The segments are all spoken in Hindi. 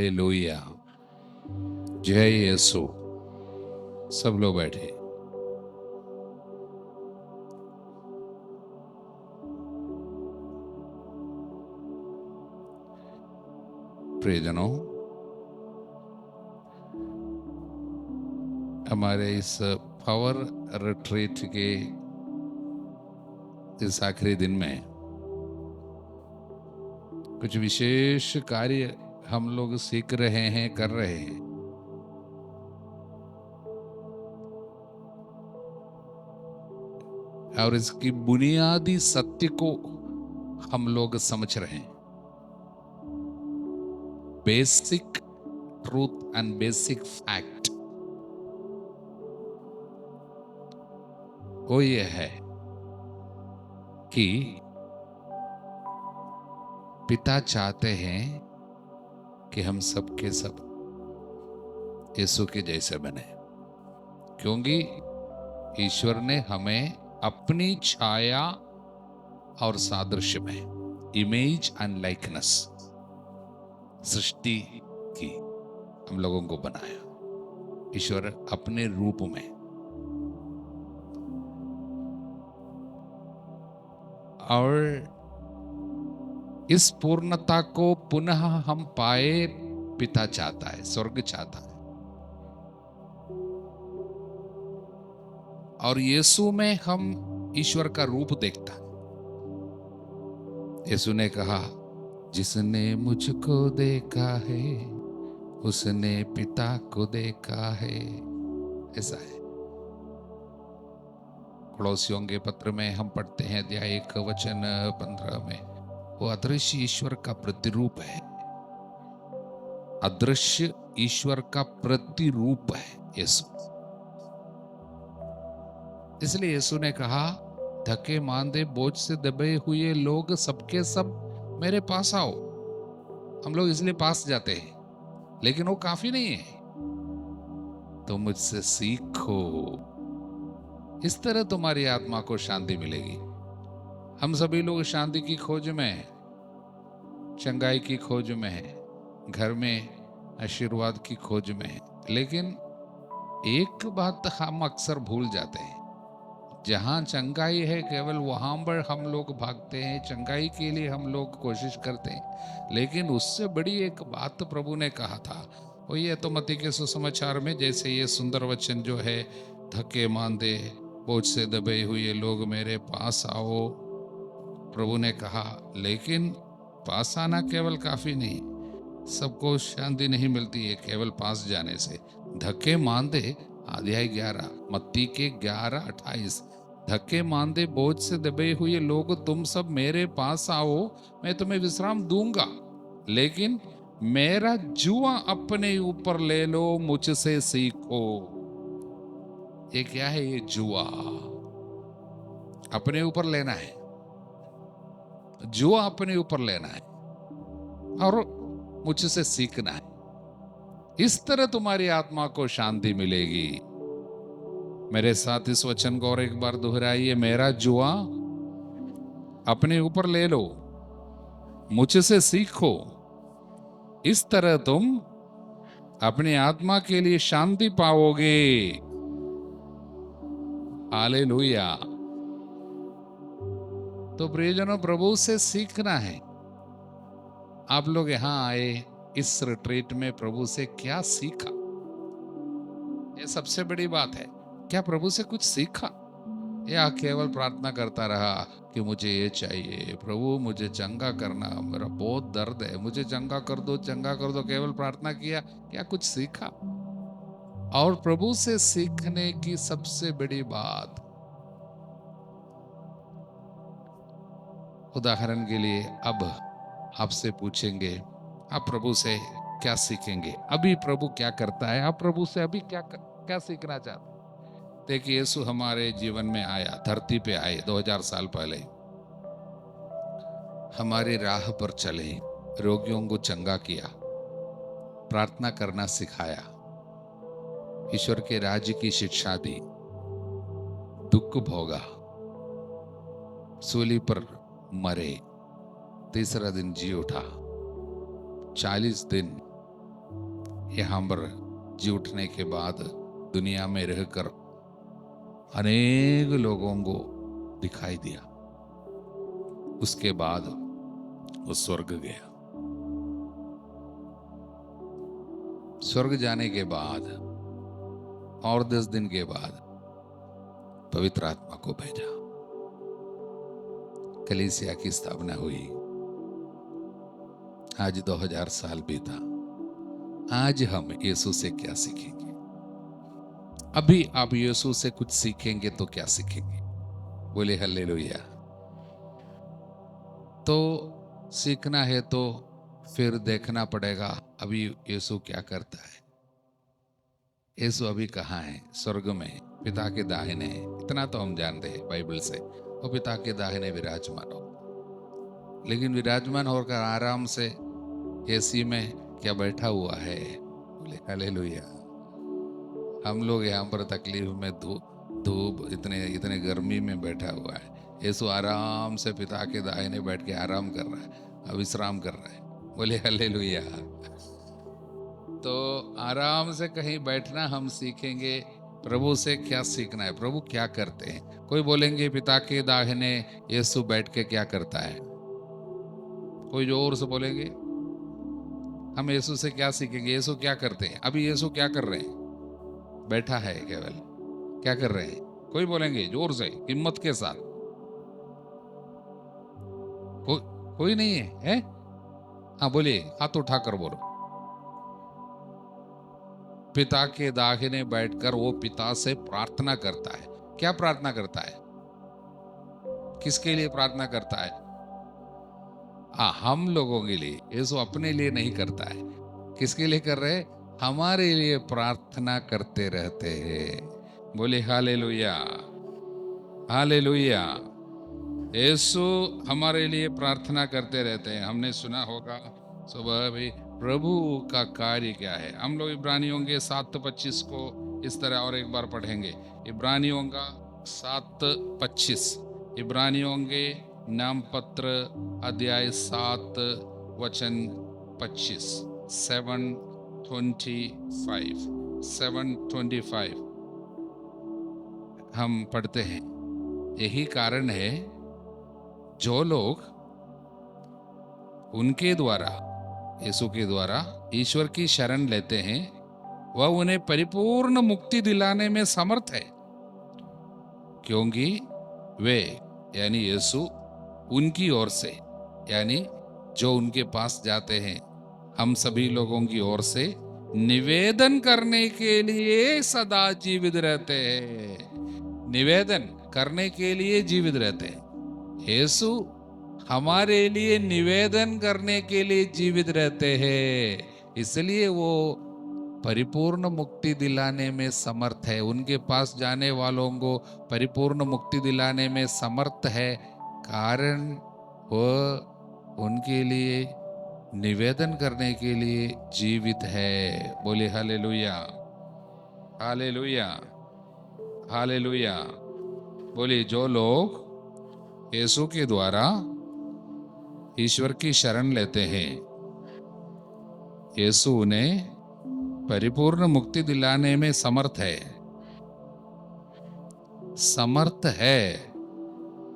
हालेलुया। जय यीशु। सब लोग बैठे। प्रियजनों, हमारे इस पावर रिट्रीट के इस आखिरी दिन में कुछ विशेष कार्य हम लोग सीख रहे हैं, कर रहे हैं। और इसकी बुनियादी सत्य को हम लोग समझ रहे हैं। Basic truth and basic fact वो ये है कि पिता चाहते हैं कि हम सब के सब यीशु के जैसे बने, क्योंकि ईश्वर ने हमें अपनी छाया और सादृश्य में, इमेज एंड लाइकनेस, सृष्टि की हम लोगों को बनाया। ईश्वर अपने रूप में। और इस पूर्णता को पुनः हम पाए, पिता चाहता है, स्वर्ग चाहता है। और यीशु में हम ईश्वर का रूप देखता है। यीशु ने कहा, जिसने मुझको देखा है उसने पिता को देखा है। ऐसा है। कोलोसियों के पत्र में हम पढ़ते हैं अध्याय 1 वचन 15 में, वो अदृश्य ईश्वर का प्रतिरूप है। अदृश्य ईश्वर का प्रतिरूप है यीशु। इसलिए यीशु ने कहा, धक्के मांदे बोझ से दबे हुए लोग सबके सब मेरे पास आओ। हम लोग इसलिए पास जाते हैं, लेकिन वो काफी नहीं है। तो मुझसे सीखो, इस तरह तुम्हारी आत्मा को शांति मिलेगी। हम सभी लोग शांति की खोज में हैं, चंगाई की खोज में हैं, घर में आशीर्वाद की खोज में हैं। लेकिन एक बात हम अक्सर भूल जाते हैं, जहां चंगाई है केवल वहां पर हम लोग भागते हैं, चंगाई के लिए हम लोग कोशिश करते हैं। लेकिन उससे बड़ी एक बात प्रभु ने कहा था, वो ये तो मत्ती के सुसमाचार में, जैसे ये सुंदर वचन जो है, धक्के मांदे बोझ से दबे हुए लोग मेरे पास आओ। प्रभु ने कहा, लेकिन पास आना केवल काफी नहीं, सबको शांति नहीं मिलती है केवल पास जाने से। धक्के मांदे, अध्याय 11 मत्ती के 11:28, धक्के मांदे बोझ से दबे हुए लोग तुम सब मेरे पास आओ, मैं तुम्हें विश्राम दूंगा। लेकिन मेरा जुआ अपने ऊपर ले लो, मुझसे सीखो। ये क्या है? ये जुआ अपने ऊपर लेना है, जुआ अपने ऊपर लेना है और मुझसे सीखना है। इस तरह तुम्हारी आत्मा को शांति मिलेगी। मेरे साथ इस वचन को और एक बार दोहराइए, मेरा जुआ अपने ऊपर ले लो, मुझसे सीखो, इस तरह तुम अपनी आत्मा के लिए शांति पाओगे। हालेलुया। तो प्रियजनों, प्रभु से सीखना है। आप लोग यहां आए इस रिट्रीट में, प्रभु से क्या सीखा? ये सबसे बड़ी बात है। क्या प्रभु से कुछ सीखा, या केवल प्रार्थना करता रहा कि मुझे ये चाहिए, प्रभु मुझे चंगा करना, मेरा बहुत दर्द है, मुझे चंगा कर दो, चंगा कर दो, केवल प्रार्थना किया? क्या कुछ सीखा? और प्रभु से सीखने की सबसे बड़ी बात, उदाहरण के लिए अब आपसे पूछेंगे, आप प्रभु से क्या सीखेंगे? अभी प्रभु क्या करता है, आप प्रभु से अभी क्या सीखना चाहते हैं? देखिए, यीशु हमारे जीवन में आया, धरती पे आए 2000 साल पहले, हमारी राह पर चले, रोगियों को चंगा किया, प्रार्थना करना सिखाया, ईश्वर के राज्य की शिक्षा दी, दुख भोगा, सूली पर मरे, तीसरा दिन जी उठा, 40 दिन यहाँ पर जी उठने के बाद दुनिया में रहकर अनेक लोगों को दिखाई दिया। उसके बाद वो स्वर्ग गया। स्वर्ग जाने के बाद और 10 दिन के बाद पवित्र आत्मा को भेजा। कलीसिया की स्थापना हुई। आज 2000 साल बीता। आज हम यीशु से क्या सीखेंगे? अभी आप यीशु से कुछ सीखेंगे तो क्या सीखेंगे? बोले हालेलुया। तो सीखना है तो फिर देखना पड़ेगा अभी यीशु क्या करता है। यीशु अभी कहाँ है? स्वर्ग में पिता के दाहिने। इतना तो हम जानते हैं बाइबल से, वो पिता के दाहिने विराजमान हो। लेकिन विराजमान होकर आराम से एसी में क्या बैठा हुआ है? बोले हालेलुया। हम लोग यहाँ पर तकलीफ में धूप इतने गर्मी में बैठा हुआ है। यीशु आराम से पिता के दाहिने बैठ के आराम कर रहा है, विश्राम कर रहा है। बोले हालेलुया। तो आराम से कहीं बैठना हम सीखेंगे। प्रभु से क्या सीखना है? प्रभु क्या करते हैं? कोई बोलेंगे पिता के दाहिने यीशु बैठ के क्या करता है। कोई जोर से बोलेंगे। हम यीशु से क्या सीखेंगे? यीशु क्या करते हैं? अभी यीशु क्या कर रहे हैं? बैठा है केवल। क्या कर रहे हैं? कोई बोलेंगे जोर से, हिम्मत के साथ। कोई नहीं है? हाँ बोलिए, हाथ उठाकर बोलो। पिता के दाहिने बैठकर वो पिता से प्रार्थना करता है। क्या प्रार्थना करता है? किसके लिए प्रार्थना करता है? हम लोगों के लिए। यीशु अपने लिए नहीं करता है। किसके लिए कर रहे? हमारे लिए प्रार्थना करते रहते हैं। बोले हालेलुया, हालेलुया। यीशु हमारे लिए प्रार्थना करते रहते हैं। हमने सुना होगा सुबह भी प्रभु का कार्य क्या है। हम लोग इब्रानियों के 7:25 को इस तरह और एक बार पढ़ेंगे। इब्रानियों का 7:25, इब्रानियों के नाम पत्र अध्याय 7 वचन 25, 7:25 हम पढ़ते हैं। यही कारण है जो लोग उनके द्वारा, यीशु के द्वारा ईश्वर की शरण लेते हैं, वह उन्हें परिपूर्ण मुक्ति दिलाने में समर्थ है, क्योंकि वे यानी यीशु उनकी ओर से, यानी जो उनके पास जाते हैं, हम सभी लोगों की ओर से निवेदन करने के लिए सदा जीवित रहते हैं। निवेदन करने के लिए जीवित रहते हैं। यीशु हमारे लिए निवेदन करने के लिए जीवित रहते हैं, इसलिए वो परिपूर्ण मुक्ति दिलाने में समर्थ है। उनके पास जाने वालों को परिपूर्ण मुक्ति दिलाने में समर्थ है, कारण वो उनके लिए निवेदन करने के लिए जीवित है। बोले हालेलुया, हालेलुया, हालेलुया। बोले जो लोग यीशु के द्वारा ईश्वर की शरण लेते हैं, यीशु उन्हें परिपूर्ण मुक्ति दिलाने में समर्थ है। समर्थ है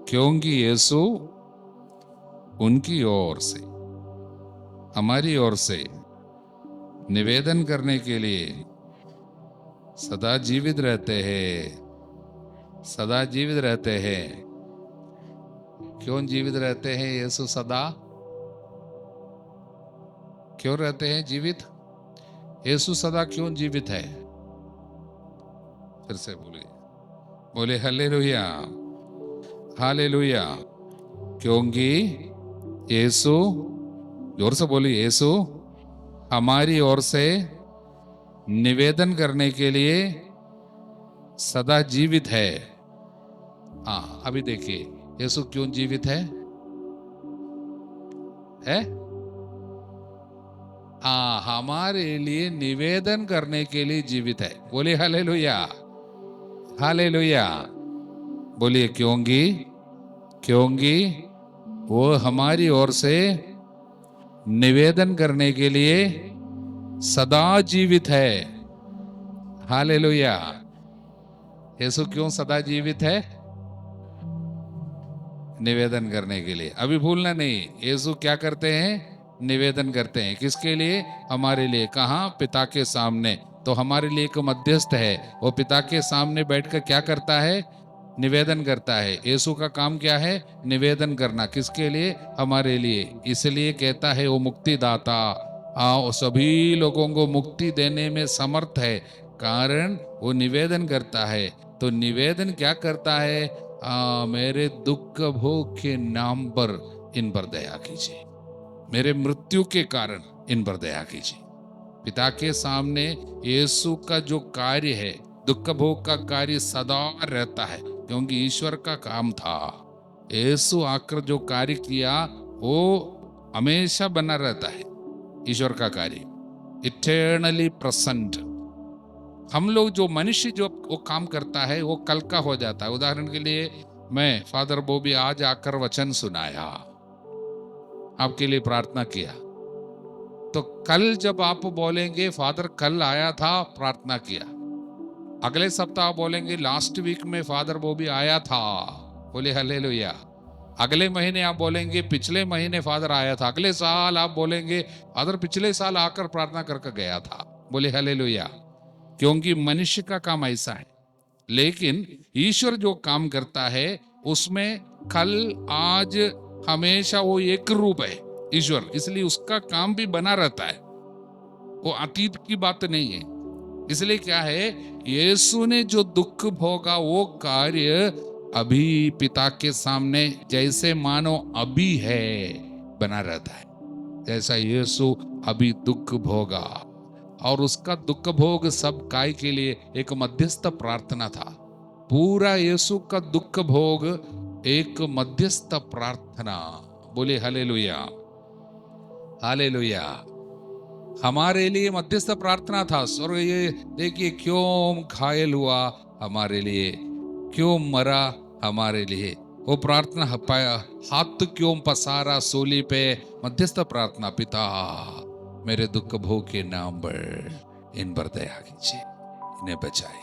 क्योंकि यीशु उनकी ओर से, हमारी ओर से निवेदन करने के लिए सदा जीवित रहते हैं। सदा जीवित रहते हैं। क्यों जीवित रहते हैं? यीशु सदा क्यों रहते हैं जीवित? यीशु सदा क्यों जीवित है? फिर से बोलिए, बोले हालेलुया, हालेलुया। क्योंकि यीशु, जोर से बोलिए, यीशु हमारी ओर से निवेदन करने के लिए सदा जीवित है। अभी देखिए यीशु क्यों जीवित है? हमारे लिए निवेदन करने के लिए जीवित है। बोलिए हालेलुया, हालेलुया। बोलिए क्योंकि वो हमारी ओर से निवेदन करने के लिए सदा जीवित है। हालेलुया। यीशु क्यों सदा जीवित है? निवेदन करने के लिए। अभी भूलना नहीं, यीशु क्या करते हैं? निवेदन करते हैं। किसके लिए? हमारे लिए। कहाँ? पिता के सामने। तो हमारे लिए एक मध्यस्थ है, वो पिता के सामने बैठकर क्या करता है? निवेदन करता है। यीशु का काम क्या है? निवेदन करना। किसके लिए? हमारे लिए। इसलिए कहता है वो मुक्तिदाता, आओ, सभी लोगों को मुक्ति देने में समर्थ है, कारण वो निवेदन करता है। तो निवेदन क्या करता है? मेरे दुख भोग के नाम पर इन पर दया कीजिए, मेरे मृत्यु के कारण इन पर दया कीजिए। पिता के सामने यीशु का जो कार्य है, दुख भोग का कार्य सदा रहता है, क्योंकि ईश्वर का काम था। यीशु आकर जो कार्य किया वो हमेशा बना रहता है। ईश्वर का कार्य इटर्नली प्रेजेंट। हम लोग जो मनुष्य जो वो काम करता है वो कल का हो जाता है। उदाहरण के लिए मैं फादर बॉबी आज आकर वचन सुनाया, आपके लिए प्रार्थना किया, तो कल जब आप बोलेंगे फादर कल आया था प्रार्थना किया, अगले सप्ताह बोलेंगे लास्ट वीक में फादर बॉबी आया था, बोले हालेलुया। अगले महीने आप बोलेंगे पिछले महीने फादर आया था। अगले साल आप बोलेंगे फादर पिछले साल आकर प्रार्थना करके गया था, बोले हालेलुया। क्योंकि मनुष्य का काम ऐसा है, लेकिन ईश्वर जो काम करता है उसमें कल आज हमेशा वो एक रूप है ईश्वर, इसलिए उसका काम भी बना रहता है, वो अतीत की बात नहीं है। इसलिए क्या है, यीशु ने जो दुख भोगा वो कार्य अभी पिता के सामने जैसे मानो अभी है बना रहता है, जैसा यीशु अभी दुख भोगा। और उसका दुख भोग सब काय के लिए एक मध्यस्थ प्रार्थना था। पूरा यीशु का दुख भोग एक मध्यस्थ प्रार्थना। बोले हालेलुया, हालेलुया। हमारे लिए मध्यस्थ प्रार्थना था। स्वर्ग ये देखिए क्यों घायल हुआ हमारे लिए, क्यों मरा हमारे लिए, वो प्रार्थना पाया, हाथ क्यों पसारा सूली पे, मध्यस्थ प्रार्थना। पिता मेरे दुख भोग के नाम पर इन पर दया कीजिए, इन्हें बचाए।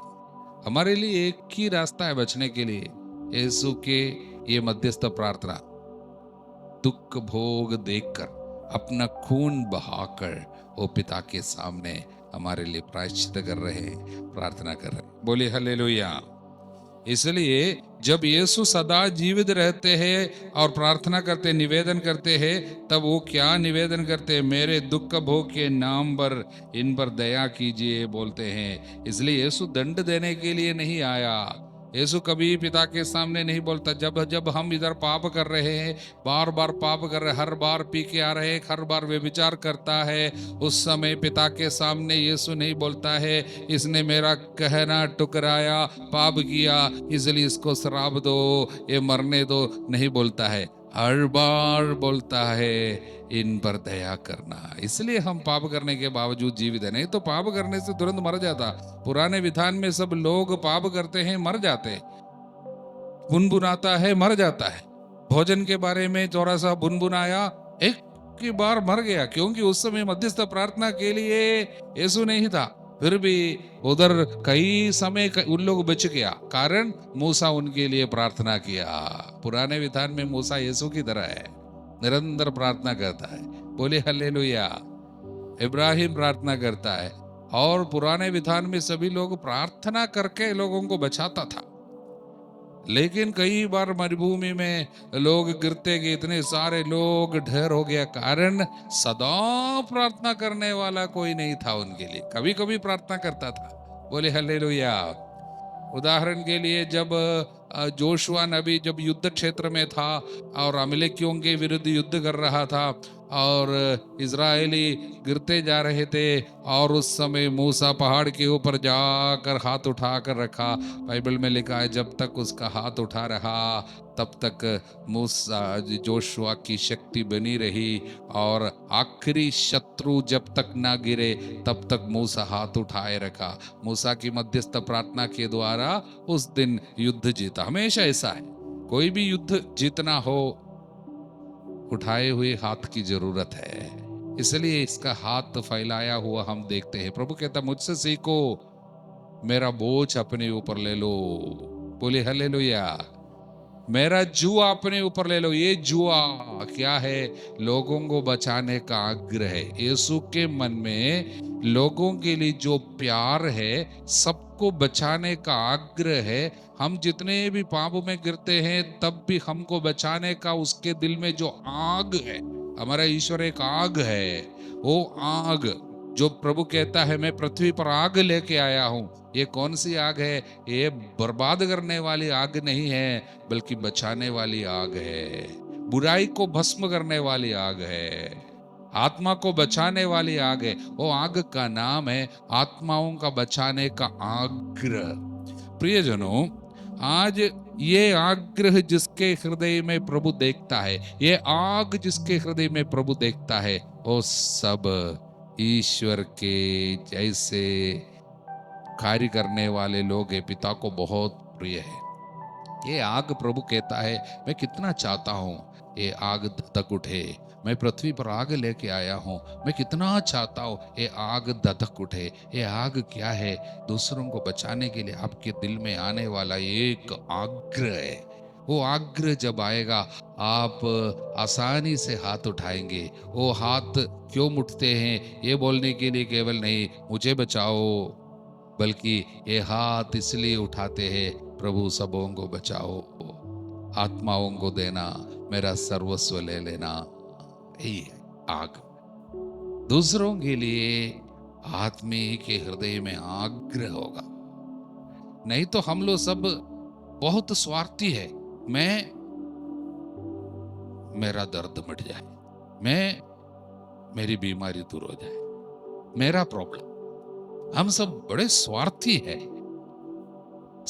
हमारे लिए एक ही रास्ता है बचने के लिए, यीशु के ये मध्यस्थ प्रार्थना। दुख भोग देखकर, अपना खून बहाकर वो पिता के सामने हमारे लिए प्रायश्चित कर रहे हैं, प्रार्थना कर रहे हैं। बोले हालेलुया। इसलिए जब यीशु सदा जीवित रहते हैं और प्रार्थना करते, निवेदन करते हैं, तब वो क्या निवेदन करते हैं? मेरे दुख भोग के नाम पर इन पर दया कीजिए बोलते हैं। इसलिए यीशु दंड देने के लिए नहीं आया। यीशु कभी पिता के सामने नहीं बोलता। जब जब हम इधर पाप कर रहे हैं, बार बार पाप कर रहे, हर बार पी के आ रहे, हर बार व्यभिचार करता है, उस समय पिता के सामने यीशु नहीं बोलता है इसने मेरा कहना टुकराया, पाप किया, इसलिए इसको श्राप दो, ये मरने दो, नहीं बोलता है। हर बार बोलता है इन पर दया करना। इसलिए हम पाप करने के बावजूद जीवित है, नहीं तो पाप करने से तुरंत मर जाता। पुराने विधान में सब लोग पाप करते हैं मर जाते, बुनबुनाता है मर जाता है। भोजन के बारे में थोड़ा सा बुनबुनाया, एक की बार मर गया, क्योंकि उस समय मध्यस्थ प्रार्थना के लिए यीशु नहीं था। फिर भी उधर कई समय उन लोग बच गया, कारण मूसा उनके लिए प्रार्थना किया। पुराने विधान में मूसा यीशु की तरह है, निरंतर प्रार्थना करता है। बोले हालेलुया। इब्राहिम प्रार्थना करता है, और पुराने विधान में सभी लोग प्रार्थना करके लोगों को बचाता था। लेकिन कई बार मरुभूमि में लोग गिरते गए, इतने सारे लोग ढेर हो गया, कारण सदा प्रार्थना करने वाला कोई नहीं था उनके लिए। कभी कभी प्रार्थना करता था। बोले हालेलुया। उदाहरण के लिए जब जोशुआ नबी जब युद्ध क्षेत्र में था और अमलेकियों के विरुद्ध युद्ध कर रहा था और इजरायली गिरते जा रहे थे, और उस समय मूसा पहाड़ के ऊपर जाकर हाथ उठाकर रखा। बाइबल में लिखा है जब तक उसका हाथ उठा रहा तब तक मूसा जोशुआ की शक्ति बनी रही, और आखिरी शत्रु जब तक ना गिरे तब तक मूसा हाथ उठाए रखा। मूसा की मध्यस्थ प्रार्थना के द्वारा उस दिन युद्ध जीता। हमेशा ऐसा है, कोई भी युद्ध जीतना हो उठाए हुए हाथ की जरूरत है। इसलिए इसका हाथ फैलाया हुआ हम देखते हैं। प्रभु कहता मुझसे सीखो, मेरा बोझ अपने ऊपर ले लो। बोले हालेलुया। मेरा जुआ अपने ऊपर ले लो। ये जुआ क्या है? लोगों को बचाने का आग्रह है। यीशु के मन में लोगों के लिए जो प्यार है, सबको बचाने का आग्रह है। हम जितने भी पाप में गिरते हैं तब भी हमको बचाने का उसके दिल में जो आग है, हमारा ईश्वर एक आग है। वो आग जो प्रभु कहता है मैं पृथ्वी पर आग लेके आया हूं, ये कौन सी आग है? ये बर्बाद करने वाली आग नहीं है, बल्कि बचाने वाली आग है। बुराई को भस्म करने वाली आग है, आत्मा को बचाने वाली आग है। वो आग का नाम है आत्माओं का बचाने का आग्रह। प्रियजनों, आज ये आग्रह जिसके हृदय में प्रभु देखता है, ये आग जिसके हृदय में प्रभु देखता है, वो सब ईश्वर के जैसे कार्य करने वाले लोग हैं। पिता को बहुत प्रिय है। ये आग प्रभु कहता है मैं कितना चाहता हूं ये आग धधक उठे। मैं पृथ्वी पर आग लेके आया हूं, मैं कितना चाहता हूं ये आग धधक उठे। ये आग क्या है? दूसरों को बचाने के लिए आपके दिल में आने वाला एक आग्रह है। वो आग्रह जब आएगा, आप आसानी से हाथ उठाएंगे। वो हाथ क्यों उठते हैं? ये बोलने के लिए केवल नहीं मुझे बचाओ, बल्कि ये हाथ इसलिए उठाते हैं प्रभु सबों को बचाओ, आत्माओं को देना, मेरा सर्वस्व ले लेना। यही है आग। दूसरों के लिए आदमी के हृदय में आग्रह होगा। नहीं तो हम लोग सब बहुत स्वार्थी है। मेरा दर्द मिट जाए, मेरी बीमारी दूर हो जाए, मेरा प्रॉब्लम। हम सब बड़े स्वार्थी है,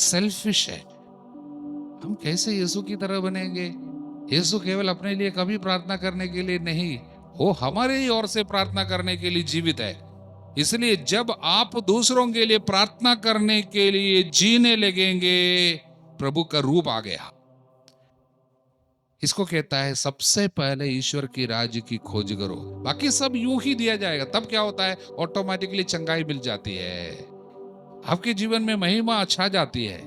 सेल्फिश है। हम कैसे यीशु की तरह बनेंगे? यीशु केवल अपने लिए कभी प्रार्थना करने के लिए नहीं, वो हमारे ही ओर से प्रार्थना करने के लिए जीवित है। इसलिए जब आप दूसरों के लिए प्रार्थना करने के लिए जीने लगेंगे, प्रभु का रूप आ गया। इसको कहता है सबसे पहले ईश्वर की राज्य की खोज करो, बाकी सब यूं ही दिया जाएगा। तब क्या होता है? ऑटोमेटिकली चंगाई मिल जाती है, आपके जीवन में महिमा छा जाती है।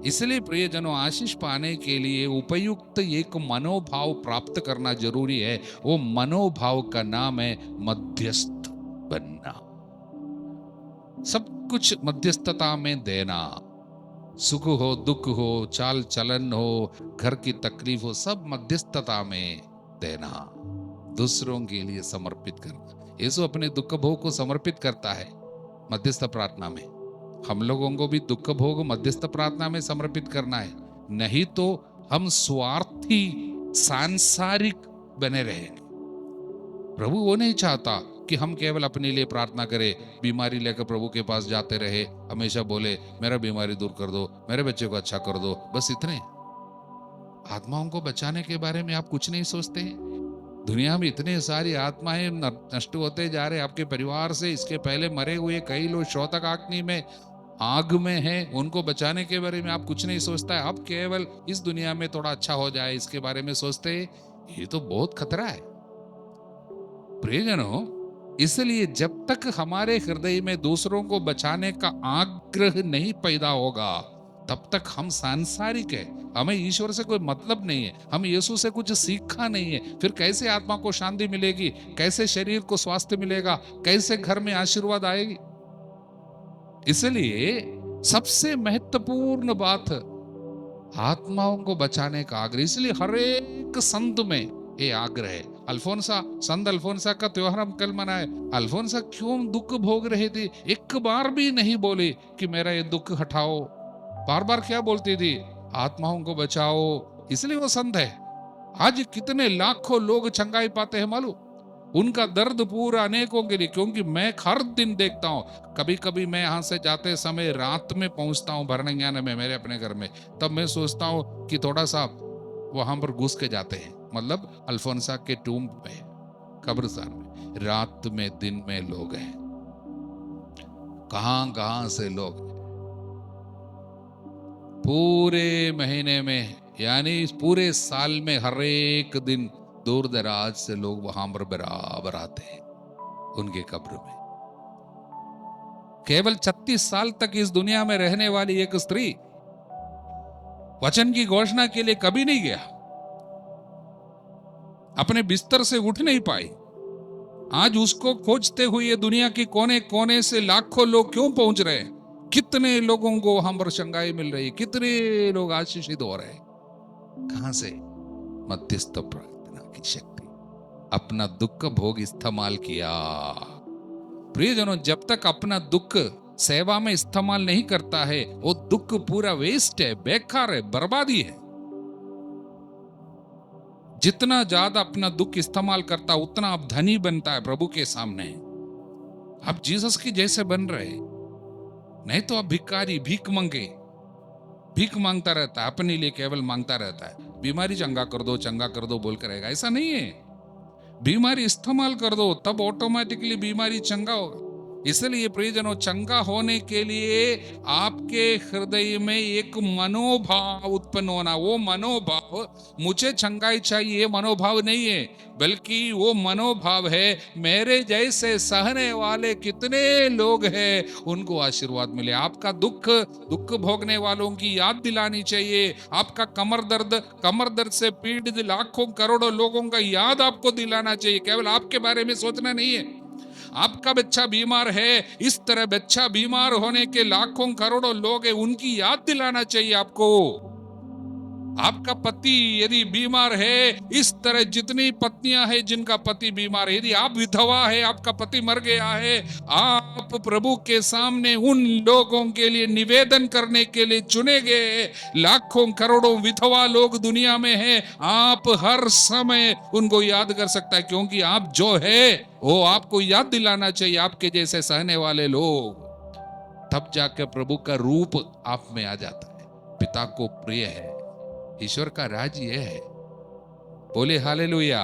इसलिए प्रियजनों, आशीष पाने के लिए उपयुक्त एक मनोभाव प्राप्त करना जरूरी है। वो मनोभाव का नाम है मध्यस्थ बनना। सब कुछ मध्यस्थता में देना। सुख हो, दुख हो, चाल चलन हो, घर की तकलीफ हो, सब मध्यस्थता में देना, दूसरों के लिए समर्पित करना। यीशु अपने दुख भोग को समर्पित करता है मध्यस्थ प्रार्थना में। हम लोगों को भी दुख भोग मध्यस्थ प्रार्थना में समर्पित करना है, नहीं तो हम स्वार्थी सांसारिक बने रहेंगे। प्रभु वो नहीं चाहता कि हम केवल अपने लिए प्रार्थना करें, बीमारी लेकर प्रभु के पास जाते रहे, हमेशा बोले मेरा बीमारी दूर कर दो, मेरे बच्चे को अच्छा कर दो, बस इतने। आत्माओं को बचाने के बारे में आप कुछ नहीं सोचते हैं? दुनिया में इतने सारी आत्माएं नष्ट होते जा रहे आपके परिवार से। इसके पहले मरे हुए कई लोग शोधक अग्नि में, आग में हैं, उनको बचाने के बारे में आप कुछ नहीं सोचता है। आप केवल इस दुनिया में थोड़ा अच्छा हो जाए इसके बारे में सोचते हैं। ये तो बहुत खतरा है प्रियजनों। इसलिए जब तक हमारे हृदय में दूसरों को बचाने का आग्रह नहीं पैदा होगा, तब तक हम सांसारिक है। हमें ईश्वर से कोई मतलब नहीं है, हम यीशु से कुछ सीखा नहीं है। फिर कैसे आत्मा को शांति मिलेगी? कैसे शरीर को स्वास्थ्य मिलेगा? कैसे घर में आशीर्वाद आएगी? इसलिए सबसे महत्वपूर्ण बात आत्माओं को बचाने का आग्रह। इसलिए हर एक संत में ये आग्रह है। अल्फोंसा, संत अल्फोंसा का त्योहार हम कल मनाए। अल्फोंसा क्यों दुख भोग रहे थे? एक बार भी नहीं बोली कि मेरा ये दुख हटाओ। बार बार क्या बोलती थी? आत्माओं को बचाओ। इसलिए वो संत है। आज कितने लाखों लोग चंगाई पाते हैं मालूम? उनका दर्द पूरा अनेकों के लिए, क्योंकि मैं हर दिन देखता हूं। कभी कभी मैं यहां से जाते समय रात में पहुंचता हूं भरणज्ञान में, मेरे अपने घर में। तब मैं सोचता हूं कि थोड़ा सा वहां पर घुस के जाते हैं, मतलब अल्फोंसा के टूम में, कब्रिस्तान में। रात में दिन में लोग हैं, कहां कहां से लोग। पूरे महीने में, यानी पूरे साल में हर एक दिन दूर दराज से लोग वहां पर बराबर आते हैं। उनके कब्र में। केवल 36 साल तक इस दुनिया में रहने वाली एक स्त्री वचन की घोषणा के लिए कभी नहीं गया, अपने बिस्तर से उठ नहीं पाई। आज उसको खोजते हुए ये दुनिया के कोने कोने से लाखों लोग क्यों पहुंच रहे हैं? कितने लोगों को वहां पर चंगाई मिल रही है, कितने लोग आशीषित हो रहे हैं। कहां से? मध्यस्थ प्रार्थना की शक्ति। अपना दुख भोग इस्तेमाल किया। प्रियजनों, जब तक अपना दुख सेवा में इस्तेमाल नहीं करता है, वो दुख पूरा वेस्ट है, बेकार है, बर्बादी है। जितना ज्यादा अपना दुख इस्तेमाल करता उतना आप धनी बनता है प्रभु के सामने। आप जीसस की जैसे बन रहे, नहीं तो आप भिखारी, भीख मांगता रहता है, अपने लिए केवल मांगता रहता है। बीमारी चंगा कर दो बोलकर रहेगा, ऐसा नहीं है। बीमारी इस्तेमाल कर दो, तब ऑटोमेटिकली बीमारी चंगा होगा। इसलिए प्रियजनों, चंगा होने के लिए आपके हृदय में एक मनोभाव उत्पन्न होना। वो मनोभाव मुझे चंगाई चाहिए, ये मनोभाव नहीं है, बल्कि वो मनोभाव है मेरे जैसे सहने वाले कितने लोग हैं, उनको आशीर्वाद मिले। आपका दुख भोगने वालों की याद दिलानी चाहिए। आपका कमर दर्द से पीड़ित लाखों करोड़ों लोगों का याद आपको दिलाना चाहिए। केवल आपके बारे में सोचना नहीं है। आपका बच्चा बीमार है, इस तरह बच्चा बीमार होने के लाखों करोड़ों लोग हैं, उनकी याद दिलाना चाहिए आपको। आपका पति यदि बीमार है, इस तरह जितनी पत्नियां हैं जिनका पति बीमार है, यदि आप विधवा है, आपका पति मर गया है, आप प्रभु के सामने उन लोगों के लिए निवेदन करने के लिए चुने गए। लाखों करोड़ों विधवा लोग दुनिया में हैं, आप हर समय उनको याद कर सकता है, क्योंकि आप जो है वो आपको याद दिलाना चाहिए। आपके जैसे सहने वाले लोग, तब जाकर प्रभु का रूप आप में आ जाता है। पिता को प्रिय है, ईश्वर का राज ये है। बोले हालेलुया।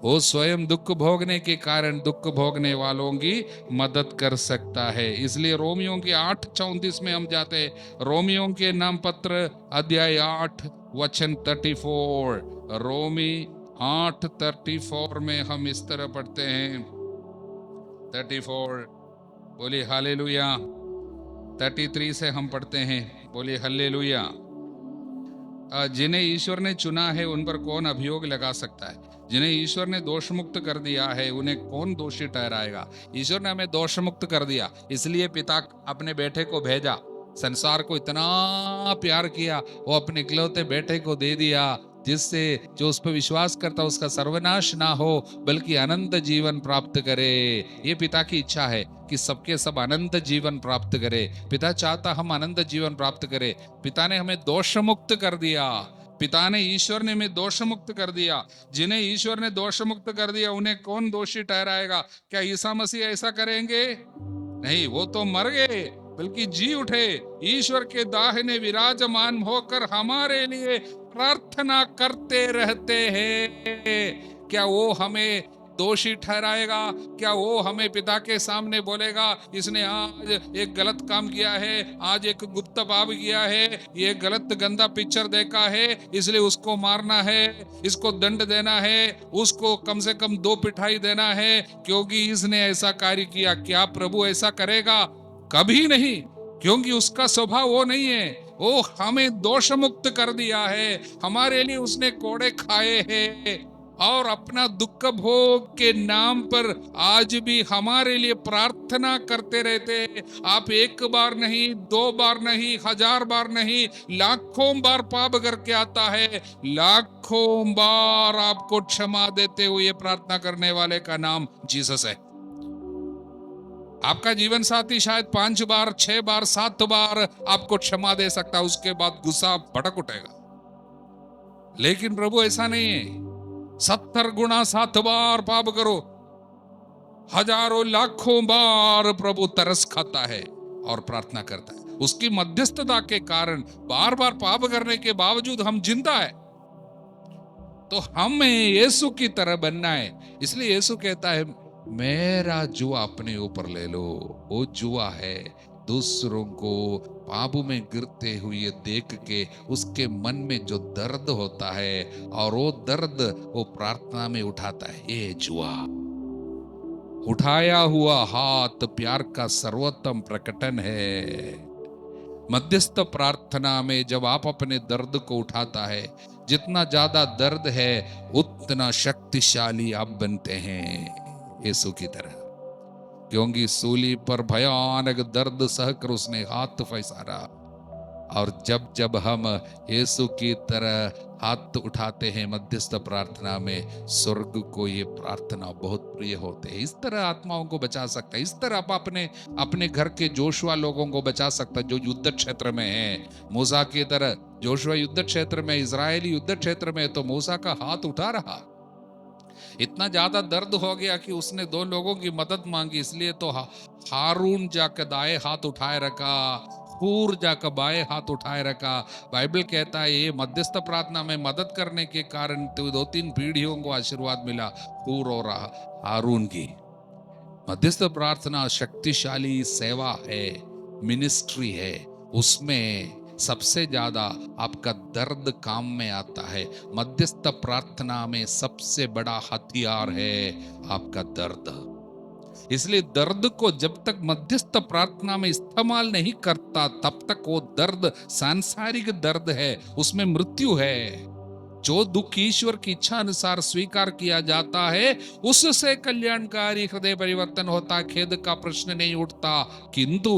वो स्वयं दुख भोगने के कारण दुख भोगने वालों की मदद कर सकता है। इसलिए रोमियों के 8:34 में हम जाते हैं। रोमियों के नाम पत्र अध्याय 8 वचन 34। रोमी 8:34 में हम इस तरह पढ़ते हैं। 34, बोले हालेलुया। 33 से हम पढ़ते हैं, बोले हालेलुया। जिन्हें ईश्वर ने चुना है उन पर कौन अभियोग लगा सकता है? जिन्हें ईश्वर ने दोष मुक्त कर दिया है उन्हें कौन दोषी ठहराएगा? ईश्वर ने हमें दोष मुक्त कर दिया, इसलिए पिता अपने बेटे को भेजा। संसार को इतना प्यार किया, वो अपने इकलौते बेटे को दे दिया, जिससे जो उस पर विश्वास करता उसका सर्वनाश ना हो बल्कि अनंत जीवन प्राप्त करे। ये पिता की इच्छा है कि सबके सब अनंत जीवन प्राप्त करे। पिता चाहता हम अनंत जीवन प्राप्त करें। पिता ने हमें दोष मुक्त कर दिया। पिता ने, ईश्वर ने हमें दोष मुक्त कर दिया। जिन्हें ईश्वर ने दोष मुक्त कर दिया उन्हें कौन दोषी ठहराएगा? क्या ईसा मसीह ऐसा करेंगे? नहीं, वो तो मर गए बल्कि जी उठे, ईश्वर के दाहिने विराजमान होकर हमारे लिए प्रार्थना करते रहते हैं। क्या वो हमें दोषी ठहराएगा? क्या वो हमें पिता के सामने बोलेगा इसने आज एक गलत काम किया है, आज एक गुप्त पाप किया है, ये गलत गंदा पिक्चर देखा है, इसलिए उसको मारना है, इसको दंड देना है, उसको कम से कम 2 पिटाई देना है क्योंकि इसने ऐसा कार्य किया? क्या प्रभु ऐसा करेगा? कभी नहीं, क्योंकि उसका स्वभाव वो नहीं है। वो हमें दोष मुक्त कर दिया है, हमारे लिए उसने कोड़े खाए हैं और अपना दुख भोग के नाम पर आज भी हमारे लिए प्रार्थना करते रहते हैं। आप 1 बार नहीं, 2 बार नहीं, 1000 बार नहीं, लाखों बार पाप करके आता है, लाखों बार आपको क्षमा देते हुए प्रार्थना करने वाले का नाम जीसस है। आपका जीवन साथी शायद 5 बार, 6 बार, 7 बार आपको क्षमा दे सकता है, उसके बाद गुस्सा भड़क उठेगा, लेकिन प्रभु ऐसा नहीं है। 70 गुना 7 बार पाप करो, हजारों लाखों बार प्रभु तरस खाता है और प्रार्थना करता है। उसकी मध्यस्थता के कारण बार बार पाप करने के बावजूद हम जिंदा है। तो हमें यीशु की तरह बनना है। इसलिए यीशु कहता है मेरा जुआ अपने ऊपर ले लो। वो जुआ है दूसरों को पापों में गिरते हुए देख के उसके मन में जो दर्द होता है और वो दर्द वो प्रार्थना में उठाता है, ये जुआ। उठाया हुआ हाथ प्यार का सर्वोत्तम प्रकटन है। मध्यस्थ प्रार्थना में जब आप अपने दर्द को उठाता है, जितना ज्यादा दर्द है उतना शक्तिशाली आप बनते हैं यीशु की तरह, क्योंकि सूली पर भयानक दर्द सहकर उसने हाथ फैसारा। और जब जब हम यीशु की तरह हाथ उठाते हैं मध्यस्थ प्रार्थना में, स्वर्ग को ये प्रार्थना बहुत प्रिय होते हैं। इस तरह आत्माओं को बचा सकता है, इस तरह आप अपने अपने घर के जोशुआ लोगों को बचा सकता है जो युद्ध क्षेत्र में है। मूसा की तरह जोशुआ युद्ध क्षेत्र में, इजरायली युद्ध क्षेत्र में, तो मूसा का हाथ उठा रहा। इतना ज्यादा दर्द हो गया कि उसने दो लोगों की मदद मांगी, इसलिए तो हारून जाकर दाएं हाथ उठाए रखा, हूर जाकर बाएं हाथ उठाए रखा। बाइबल कहता है ये मध्यस्थ प्रार्थना में मदद करने के कारण तो 2-3 पीढ़ियों को आशीर्वाद मिला, हूर और हारून की। मध्यस्थ प्रार्थना शक्तिशाली सेवा है, मिनिस्ट्री है, उसमें सबसे ज्यादा आपका दर्द काम में आता है। मध्यस्थ प्रार्थना में सबसे बड़ा हथियार है आपका दर्द। इसलिए दर्द को जब तक मध्यस्थ प्रार्थना में इस्तेमाल नहीं करता, तब तक वो दर्द सांसारिक दर्द है, उसमें मृत्यु है। जो दुख ईश्वर की इच्छा अनुसार स्वीकार किया जाता है, उससे कल्याणकारी हृदय परिवर्तन होता, खेद का प्रश्न नहीं उठता। किंतु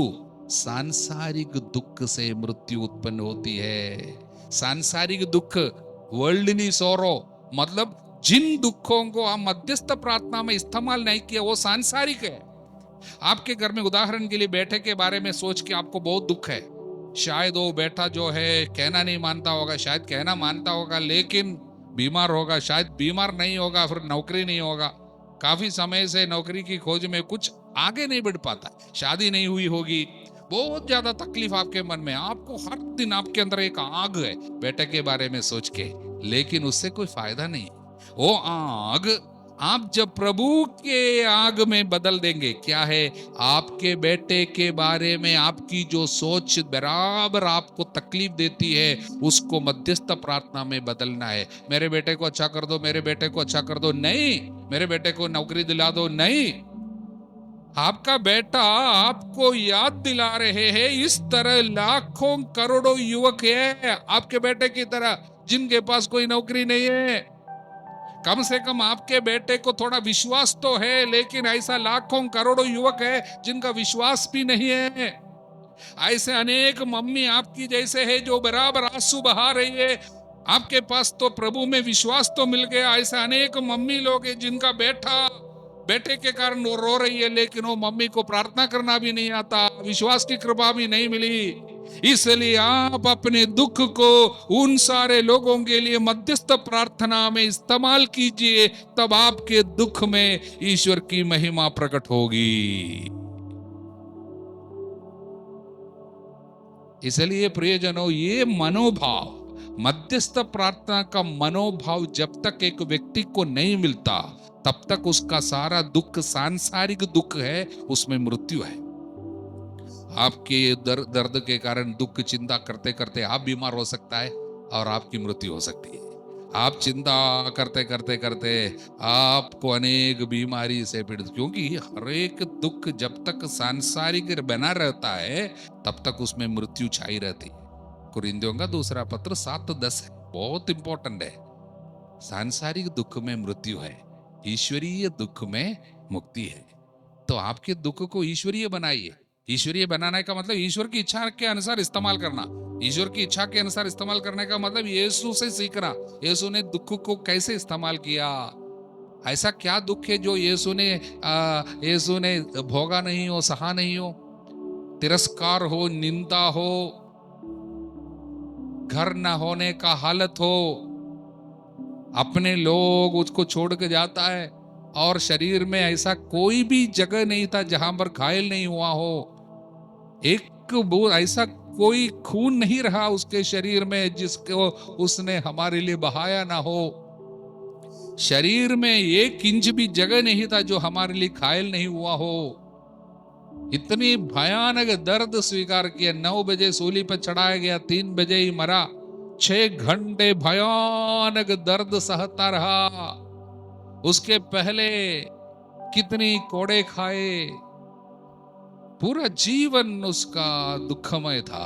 सांसारिक दुख से मृत्यु उत्पन्न होती है। सांसारिक दुख, वर्ल्डली सॉरो, मतलब जिन दुखों को हम मध्यस्थ प्रार्थना में इस्तेमाल नहीं किया वो सांसारिक है। आपके घर में उदाहरण के लिए बेटे के बारे में सोच के आपको बहुत दुख है। शायद वो बेटा जो है कहना नहीं मानता होगा, शायद कहना मानता होगा लेकिन बीमार होगा, शायद बीमार नहीं होगा, फिर नौकरी नहीं होगा, काफी समय से नौकरी की खोज में कुछ आगे नहीं बढ़ पाता, शादी नहीं हुई होगी, बहुत ज्यादा तकलीफ आपके मन में, आपको हर दिन आपके अंदर एक आग है बेटे के बारे में सोच के, लेकिन उससे कोई फायदा नहीं। वो आग आप जब प्रभु के आग में बदल देंगे, क्या है, आपके बेटे के बारे में आपकी जो सोच बराबर आपको तकलीफ देती है, उसको मध्यस्थ प्रार्थना में बदलना है। मेरे बेटे को अच्छा कर दो, मेरे बेटे को अच्छा कर दो, नहीं, मेरे बेटे को नौकरी दिला दो, नहीं, आपका बेटा आपको याद दिला रहे हैं। इस तरह लाखों करोड़ों युवक है आपके बेटे की तरह जिनके पास कोई नौकरी नहीं है। कम से कम आपके बेटे को थोड़ा विश्वास तो है, लेकिन ऐसा लाखों करोड़ों युवक है जिनका विश्वास भी नहीं है। ऐसे अनेक मम्मी आपकी जैसे है जो बराबर आंसू बहा रही है, आपके पास तो प्रभु में विश्वास तो मिल गया। ऐसे अनेक मम्मी लोग हैं जिनका बेटे के कारण वो रो रही है, लेकिन वो मम्मी को प्रार्थना करना भी नहीं आता, विश्वास की कृपा भी नहीं मिली। इसलिए आप अपने दुख को उन सारे लोगों के लिए मध्यस्थ प्रार्थना में इस्तेमाल कीजिए, तब आपके दुख में ईश्वर की महिमा प्रकट होगी। इसलिए प्रियजनों, ये मनोभाव, मध्यस्थ प्रार्थना का मनोभाव जब तक एक व्यक्ति को नहीं मिलता, तब तक उसका सारा दुख सांसारिक दुख है, उसमें मृत्यु है। आपके दर्द के कारण दुख चिंता करते करते आप बीमार हो सकता है और आपकी मृत्यु हो सकती है। आप चिंता करते करते करते आपको अनेक बीमारी से पीड़ित, क्योंकि हर एक दुख जब तक सांसारिक बना रहता है तब तक उसमें मृत्यु छाई रहती है। कुरिन्थियों का दूसरा पत्र 7:10 है, बहुत इंपॉर्टेंट है। सांसारिक दुख में मृत्यु है, ईश्वरीय दुख में मुक्ति है। तो आपके दुख को ईश्वरीय बनाइए। ईश्वरीय बनाने का मतलब ईश्वर की इच्छा के अनुसार इस्तेमाल करना। ईश्वर की इच्छा के अनुसार इस्तेमाल करने का मतलब यीशु से सीखना। यीशु ने दुख को कैसे इस्तेमाल किया, ऐसा क्या दुख है जो यीशु ने भोगा नहीं हो, सहा नहीं हो। तिरस्कार हो, निंदा हो, घर न होने का हालत हो, अपने लोग उसको छोड़ के जाता है और शरीर में ऐसा कोई भी जगह नहीं था जहां पर घायल नहीं हुआ हो, एक ऐसा कोई खून नहीं रहा उसके शरीर में जिसको उसने हमारे लिए बहाया ना हो। शरीर में 1 इंच भी जगह नहीं था जो हमारे लिए घायल नहीं हुआ हो। इतनी भयानक दर्द स्वीकार किया। 9 बजे सूली पर चढ़ाया गया, 3 बजे ही मरा। 6 घंटे भयानक दर्द सहता रहा। उसके पहले कितनी कोड़े खाए, पूरा जीवन उसका दुखमय था,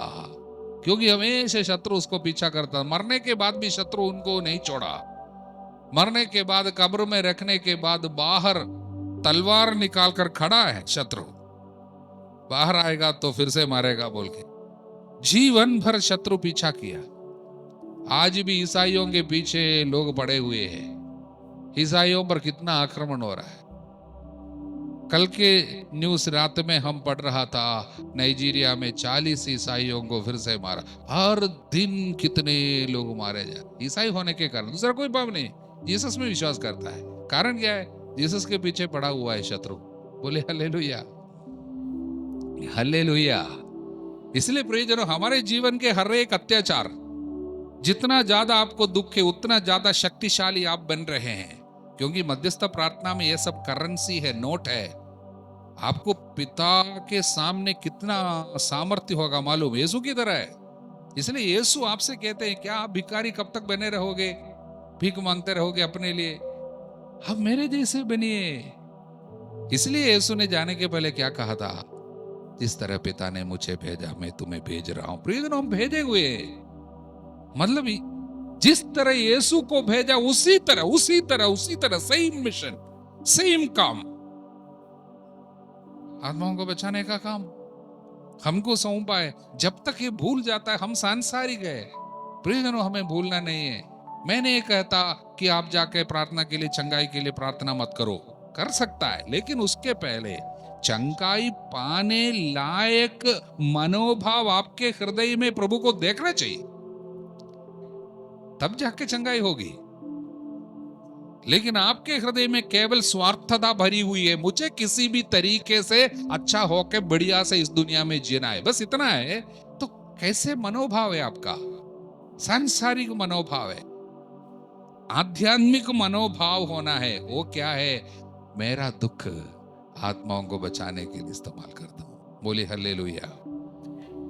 क्योंकि हमेशा शत्रु उसको पीछा करता। मरने के बाद भी शत्रु उनको नहीं छोड़ा। मरने के बाद, कब्र में रखने के बाद, बाहर तलवार निकाल कर खड़ा है शत्रु, बाहर आएगा तो फिर से मारेगा बोल के जीवन भर शत्रु पीछा किया। आज भी ईसाइयों के पीछे लोग पड़े हुए हैं। ईसाइयों पर कितना आक्रमण हो रहा है। कल के न्यूज़ रात में हम पढ़ रहा था, नाइजीरिया में 40 ईसाइयों को फिर से मारा। हर दिन कितने लोग मारे जाते ईसाई होने के कारण, दूसरा कोई पाप नहीं, जीसस में विश्वास करता है। कारण क्या है? जीसस के पीछे पड़ा हुआ है शत्रु। बोले हालेलुया, हालेलुया। इसलिए प्रियजनों, हमारे जीवन के हर एक अत्याचार, जितना ज्यादा आपको दुख है उतना ज्यादा शक्तिशाली आप बन रहे हैं, क्योंकि मध्यस्थ प्रार्थना में यह सब करेंसी है, नोट है। आपको पिता के सामने कितना सामर्थ्य होगा मालूम, यीशु की तरह है। इसलिए यीशु आपसे कहते हैं, क्या आप भिखारी कब तक बने रहोगे, भीख मांगते रहोगे अपने लिए? आप मेरे जैसे बनिए। इसलिए यीशु ने जाने के पहले क्या कहा था? जिस तरह पिता ने मुझे भेजा मैं तुम्हें भेज रहा हूं। प्रियजनों, हम भेजे हुए, मतलब जिस तरह यीशु को भेजा उसी तरह सेम मिशन, सेम काम, आत्माओं को बचाने का काम हमको सौंपा है। जब तक ये भूल जाता है हम सांसारिक है। प्रियजनों, हमें भूलना नहीं है। मैं नहीं कहता कि आप जाके प्रार्थना के लिए, चंगाई के लिए प्रार्थना मत करो, कर सकता है, लेकिन उसके पहले चंगाई पाने लायक मनोभाव आपके हृदय में प्रभु को देखना चाहिए, तब जाके चंगाई होगी। लेकिन आपके हृदय में केवल स्वार्थता भरी हुई है, मुझे किसी भी तरीके से अच्छा होके बढ़िया से इस दुनिया में जीना है, बस इतना है, तो कैसे मनोभाव है आपका? सांसारिक मनोभाव है। आध्यात्मिक मनोभाव होना है। वो क्या है? मेरा दुख आत्माओं को बचाने के लिए इस्तेमाल करता हूं। बोले हालेलुया,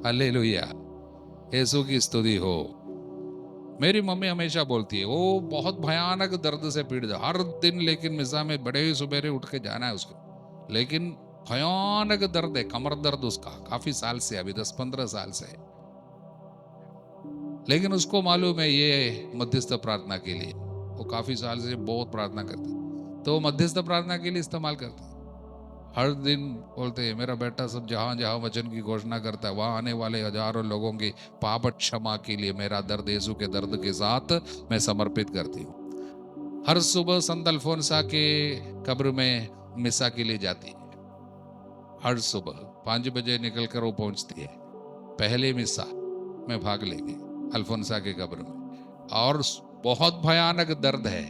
हालेलुया, यीशु की स्तुति हो। मेरी मम्मी हमेशा बोलती है, वो बहुत भयानक दर्द से पीड़ित है हर दिन, लेकिन मिसा में बड़े ही सुबेरे उठ के जाना है उसको, लेकिन भयानक दर्द है, कमर दर्द उसका काफी साल से, अभी 10-15 साल से। लेकिन उसको मालूम है ये मध्यस्थ प्रार्थना के लिए, वो काफी साल से बहुत प्रार्थना करते, तो मध्यस्थ प्रार्थना के लिए इस्तेमाल करते। हर दिन बोलते हैं, मेरा बेटा सब जहां जहां वचन की घोषणा करता है, वहां आने वाले हजारों लोगों की पाप क्षमा के लिए मेरा दर्द यीशु के दर्द के साथ मैं समर्पित करती हूँ। हर सुबह संत अल्फोंसा के कब्र में मिसा के लिए जाती है। हर सुबह 5 बजे निकलकर वो पहुंचती है, पहले मिसा में भाग लेंगे अल्फोंसा के कब्र में। और बहुत भयानक दर्द है,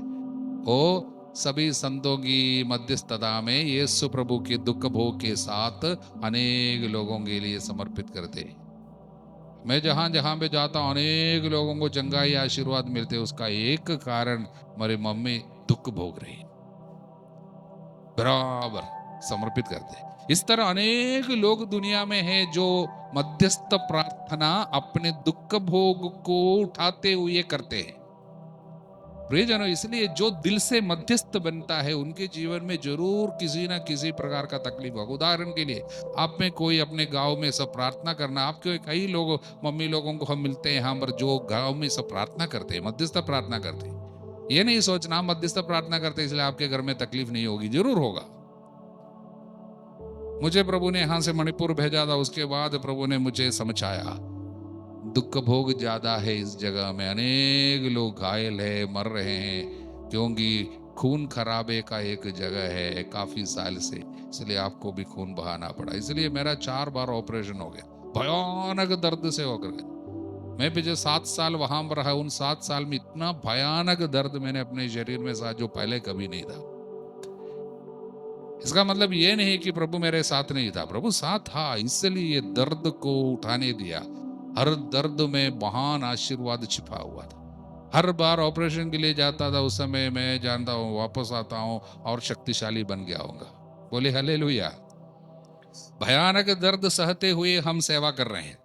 वो सभी संतों की मध्यस्थता में यीशु प्रभु के दुख भोग के साथ अनेक लोगों के लिए समर्पित करते। मैं जहां जहां पे जाता हूं अनेक लोगों को चंगाई आशीर्वाद मिलते, उसका एक कारण मेरी मम्मी दुख भोग रही, बराबर समर्पित करते। इस तरह अनेक लोग दुनिया में हैं जो मध्यस्थ प्रार्थना अपने दुख भोग को उठाते हुए करते हैं। प्रियजनों, इसलिए जो दिल से मध्यस्थ बनता है उनके जीवन में जरूर किसी ना किसी प्रकार का तकलीफ होगा। उदाहरण के लिए, आप में कोई अपने गांव में सब प्रार्थना करना, आपके कई लोग, मम्मी लोगों को हम मिलते हैं यहाँ पर जो गांव में सब प्रार्थना करते हैं, मध्यस्थ प्रार्थना करते हैं। ये नहीं सोचना मध्यस्थ प्रार्थना करते इसलिए आपके घर में तकलीफ नहीं होगी, जरूर होगा। मुझे प्रभु ने यहां से मणिपुर भेजा था, उसके बाद प्रभु ने मुझे समझाया दुख भोग ज्यादा है इस जगह में, अनेक लोग घायल है, मर रहे हैं, क्योंकि खून खराबे का एक जगह है काफी साल से, इसलिए आपको भी खून बहाना पड़ा। इसलिए मेरा 4 बार ऑपरेशन हो गया, भयानक दर्द से होकर गया। मैं पिछले 7 साल वहां पर रहा, उन 7 साल में इतना भयानक दर्द मैंने अपने शरीर में साथ जो पहले कभी नहीं था। इसका मतलब ये नहीं कि प्रभु मेरे साथ नहीं था, प्रभु साथ था, इसलिए ये दर्द को उठाने दिया। हर दर्द में महान आशीर्वाद छिपा हुआ था। हर बार ऑपरेशन के लिए जाता था उस समय मैं जानता हूं वापस आता हूं और शक्तिशाली बन गया होगा। बोले हालेलुया। भयानक दर्द सहते हुए हम सेवा कर रहे हैं।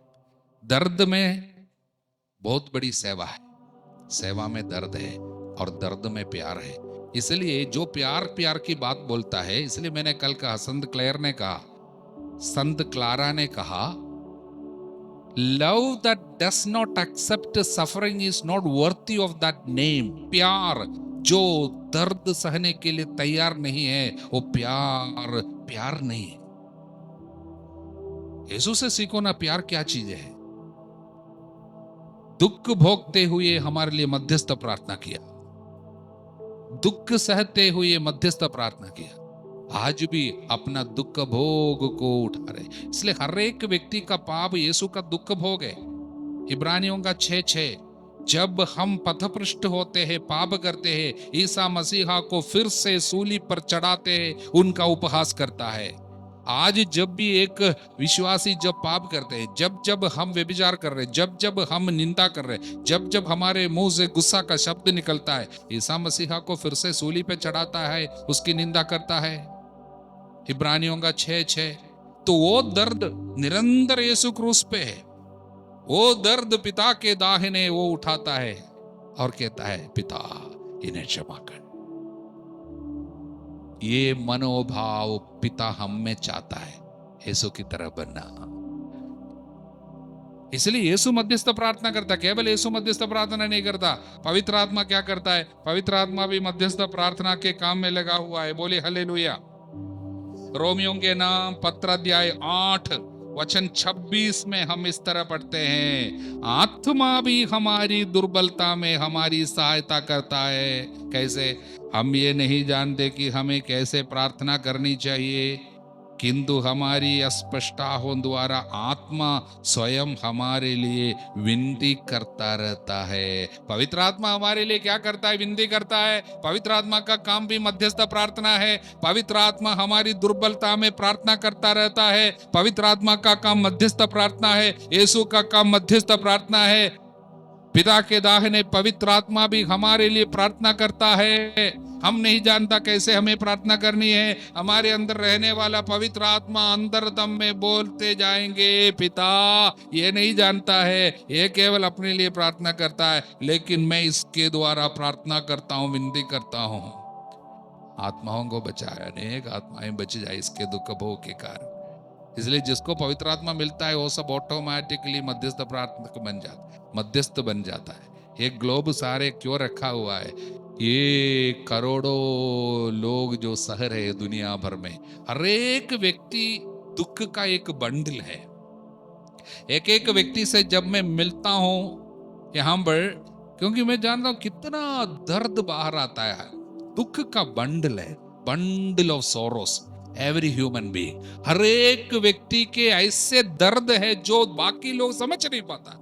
दर्द में बहुत बड़ी सेवा है, सेवा में दर्द है और दर्द में प्यार है। इसलिए जो प्यार प्यार की बात बोलता है, इसलिए मैंने कल कहा, संत क्लेयर ने कहा, संत क्लारा ने कहा, love that does not accept suffering is not worthy of that name. प्यार जो दर्द सहने के लिए तैयार नहीं है, वो प्यार प्यार नहीं है। यीशु से सीखो ना, प्यार क्या चीज है। दुख भोगते हुए हमारे लिए मध्यस्थ प्रार्थना किया, दुख सहते हुए मध्यस्थ प्रार्थना किया, आज भी अपना दुख भोग को उठा रहे। इसलिए हर एक व्यक्ति का पाप यीशु का दुख भोग है। इब्रानियों का 6:6, जब हम पथभ्रष्ट होते हैं, पाप करते हैं, ईसा मसीहा को फिर से सूली पर चढ़ाते हैं, उनका उपहास करता है। आज जब भी एक विश्वासी जब पाप करते हैं, जब जब हम व्यभिचार कर रहे, जब जब हम निंदा कर रहे, जब जब हमारे मुंह से गुस्सा का शब्द निकलता है, ईसा मसीहा को फिर से सूली पे चढ़ाता है, उसकी निंदा करता है। इब्रानियों का 6:6। तो वो दर्द निरंतर यीशु क्रूस पे है, वो दर्द पिता के दाहिने वो उठाता है और कहता है, पिता इन्हें क्षमा कर। ये मनोभाव पिता हम में चाहता है, यीशु की तरह बनना। इसलिए यीशु मध्यस्थ प्रार्थना करता है। केवल यीशु मध्यस्थ प्रार्थना नहीं करता, पवित्र आत्मा क्या करता है? पवित्र आत्मा भी मध्यस्थ प्रार्थना के काम में लगा हुआ है। बोले हालेलुया। रोमियों के नाम पत्र अध्याय 8 वचन 26 में हम इस तरह पढ़ते हैं, आत्मा भी हमारी दुर्बलता में हमारी सहायता करता है। कैसे? हम ये नहीं जानते कि हमें कैसे प्रार्थना करनी चाहिए, किंतु हमारी अस्पष्टताओं द्वारा आत्मा स्वयं हमारे लिए विनती करता रहता है। पवित्र आत्मा हमारे लिए क्या करता है? विनती करता है। पवित्र आत्मा का काम भी मध्यस्थ प्रार्थना है। पवित्र आत्मा हमारी दुर्बलता में प्रार्थना करता रहता है। पवित्र आत्मा का काम मध्यस्थ प्रार्थना है। यीशु का काम मध्यस्थ प्रार्थना है। पिता के दाहिने पवित्र आत्मा भी हमारे लिए प्रार्थना करता है। हम नहीं जानता कैसे हमें प्रार्थना करनी है, हमारे अंदर रहने वाला पवित्र आत्मा अंदर दम में बोलते जाएंगे, पिता ये नहीं जानता है, ये केवल अपने लिए प्रार्थना करता है, लेकिन मैं इसके द्वारा प्रार्थना करता हूं, विनती करता हूं, आत्माओं को बचाया, अनेक आत्माएं बच जाए इसके दुख भोग के कारण। इसलिए जिसको पवित्र आत्मा मिलता है वो सब ऑटोमेटिकली मध्यस्थ प्रार्थना बन जाता है, मध्यस्थ बन जाता है। ये ग्लोब सारे क्यों रखा हुआ है? ये करोड़ों लोग जो सह रहे दुनिया भर में, हर एक व्यक्ति दुख का एक बंडल है। एक एक व्यक्ति से जब मैं मिलता हूं यहां पर, क्योंकि मैं जानता हूं कितना दर्द बाहर आता है, दुख का बंडल है, bundle of sorrows. Every human being, हर एक व्यक्ति के ऐसे दर्द है जो बाकी लोग समझ नहीं पाता।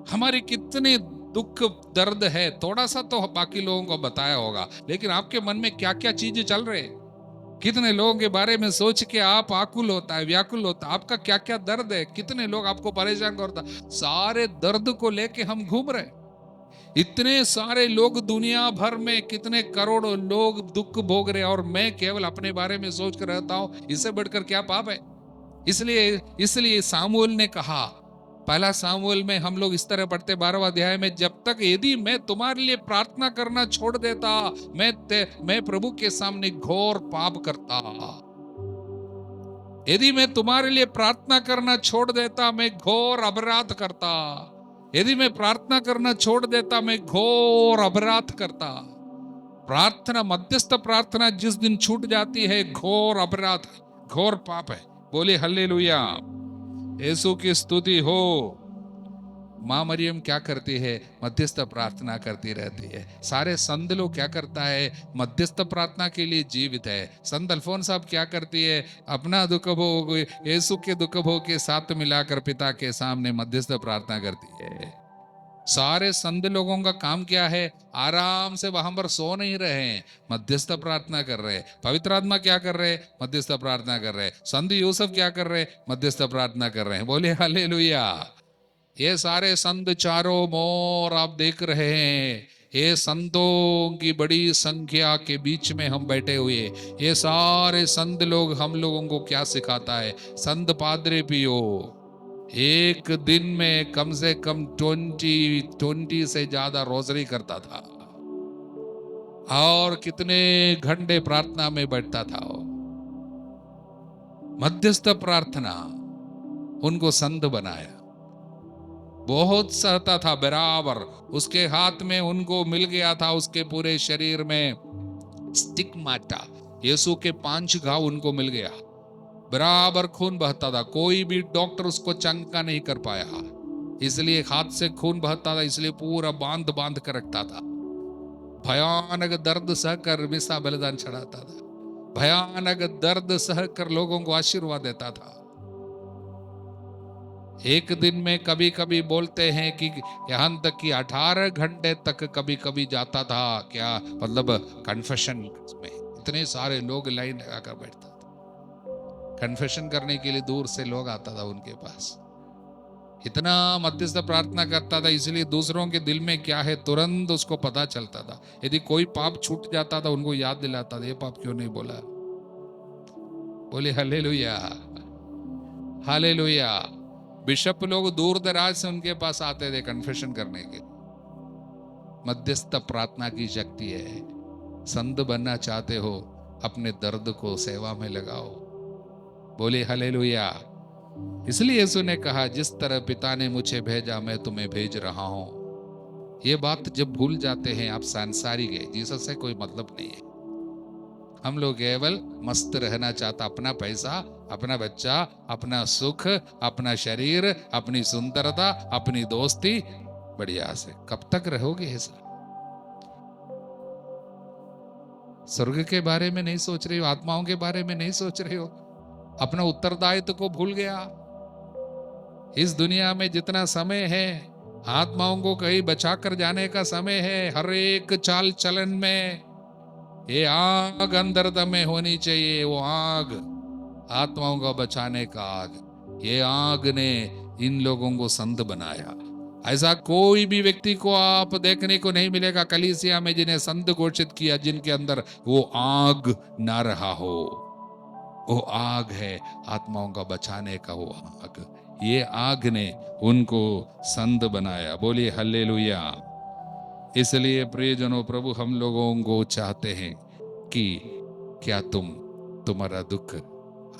हमारे कितने दुख दर्द है, थोड़ा सा तो बाकी लोगों को बताया होगा, लेकिन आपके मन में क्या क्या चीजें चल रहे हैं, कितने लोगों के बारे में सोच के आप आकुल होता है, व्याकुल होता है, आपका क्या क्या दर्द है, कितने लोग आपको परेशान करता, सारे दर्द को लेके हम घूम रहे। इतने सारे लोग दुनिया भर में, कितने करोड़ों लोग दुख भोग रहे, और मैं केवल अपने बारे में सोच कर रहता हूं। इससे बढ़कर क्या पाप है? इसलिए सामुएल ने कहा, पहला सामुएल में हम लोग इस तरह पढ़ते 12वां अध्याय में, जब तक यदि मैं तुम्हारे लिए प्रार्थना करना छोड़ देता, मैं प्रभु के सामने घोर पाप करता। यदि मैं तुम्हारे लिए प्रार्थना करना छोड़ देता, मैं घोर अपराध करता। यदि मैं प्रार्थना करना छोड़ देता, मैं घोर अपराध करता। प्रार्थना, मध्यस्थ प्रार्थना जिस दिन छूट जाती है, घोर अपराध, घोर पाप है। बोले हल्लेलुया, यीशु की स्तुति हो। माँ मरियम क्या करती है? मध्यस्थ प्रार्थना करती रहती है। सारे संत लोग क्या करता है? मध्यस्थ प्रार्थना के लिए जीवित है। संत अल्फोंस साहब क्या करती है? अपना दुख भोग यीशु के दुख भोग के साथ मिलाकर पिता के सामने मध्यस्थ प्रार्थना करती है। सारे संत लोगों का काम क्या है? आराम से वहां पर सो नहीं रहे, मध्यस्थ प्रार्थना कर रहे। पवित्र आत्मा क्या कर रहे? मध्यस्थ प्रार्थना कर रहे। संत यूसुफ क्या कर रहे? मध्यस्थ प्रार्थना कर रहे हैं। बोले हालेलुया। ये सारे संत चारों ओर आप देख रहे हैं, ये संतों की बड़ी संख्या के बीच में हम बैठे हुए, ये सारे संत लोग हम लोगों को क्या सिखाता है? संत पादरे पियो एक दिन में कम से कम 20 से ज्यादा रोजरी करता था। और कितने घंटे प्रार्थना में बैठता था वो। मध्यस्थ प्रार्थना उनको संत बनाया। बहुत सहता था बराबर, उसके हाथ में उनको मिल गया था, उसके पूरे शरीर में स्टिग्माटा, यीशु के 5 घाव उनको मिल गया, बराबर खून बहता था, कोई भी डॉक्टर उसको चंगा नहीं कर पाया, इसलिए हाथ से खून बहता था, इसलिए पूरा बांध बांध कर रखता था। भयानक दर्द सहकर मिसा बलिदान चढ़ाता था, भयानक दर्द सहकर लोगों को आशीर्वाद देता था। एक दिन में कभी कभी बोलते हैं कि यहां तक कि 18 घंटे तक कभी कभी जाता था, क्या मतलब कन्फेशन में इतने सारे लोग लाइन लगाकर बैठता था, कन्फेशन करने के लिए दूर से लोग आता था उनके पास, इतना मध्यस्थ प्रार्थना करता था, इसलिए दूसरों के दिल में क्या है तुरंत उसको पता चलता था। यदि कोई पाप छूट जाता था उनको याद दिलाता था, ये पाप क्यों नहीं बोला, बोले हालेलुया हालेलुया। बिशप लोग दूर दराज से उनके पास आते थे कन्फेशन करने के। मध्यस्थ प्रार्थना की शक्ति है। संत बनना चाहते हो, अपने दर्द को सेवा में लगाओ, बोले हालेलुया। इसलिए यीशु ने कहा, जिस तरह पिता ने मुझे भेजा मैं तुम्हें भेज रहा हूं। ये बात जब भूल जाते हैं आप सांसारिक है, जीसस से कोई मतलब नहीं है। हम लोग केवल मस्त रहना चाहता, अपना पैसा, अपना बच्चा, अपना सुख, अपना शरीर, अपनी सुंदरता, अपनी दोस्ती, बढ़िया से। कब तक रहोगे ऐसा? स्वर्ग के बारे में नहीं सोच रहे हो, आत्माओं के बारे में नहीं सोच रहे हो, अपना उत्तरदायित्व को भूल गया। इस दुनिया में जितना समय है, आत्माओं को कहीं बचाकर जाने का समय है। हर एक चाल चलन में ये आग अंदर में होनी चाहिए, वो आग आत्माओं को बचाने का आग। ये आग ने इन लोगों को संत बनाया। ऐसा कोई भी व्यक्ति को आप देखने को नहीं मिलेगा कलीसिया में जिन्हें संत घोषित किया, जिनके अंदर वो आग ना रहा हो। वो आग है आत्माओं का बचाने का, वो आग, ये आग ने उनको संत बनाया। बोलिए हल्लेलुया। इसलिए प्रियजनों, प्रभु हम लोगों को चाहते हैं कि क्या तुम्हारा दुख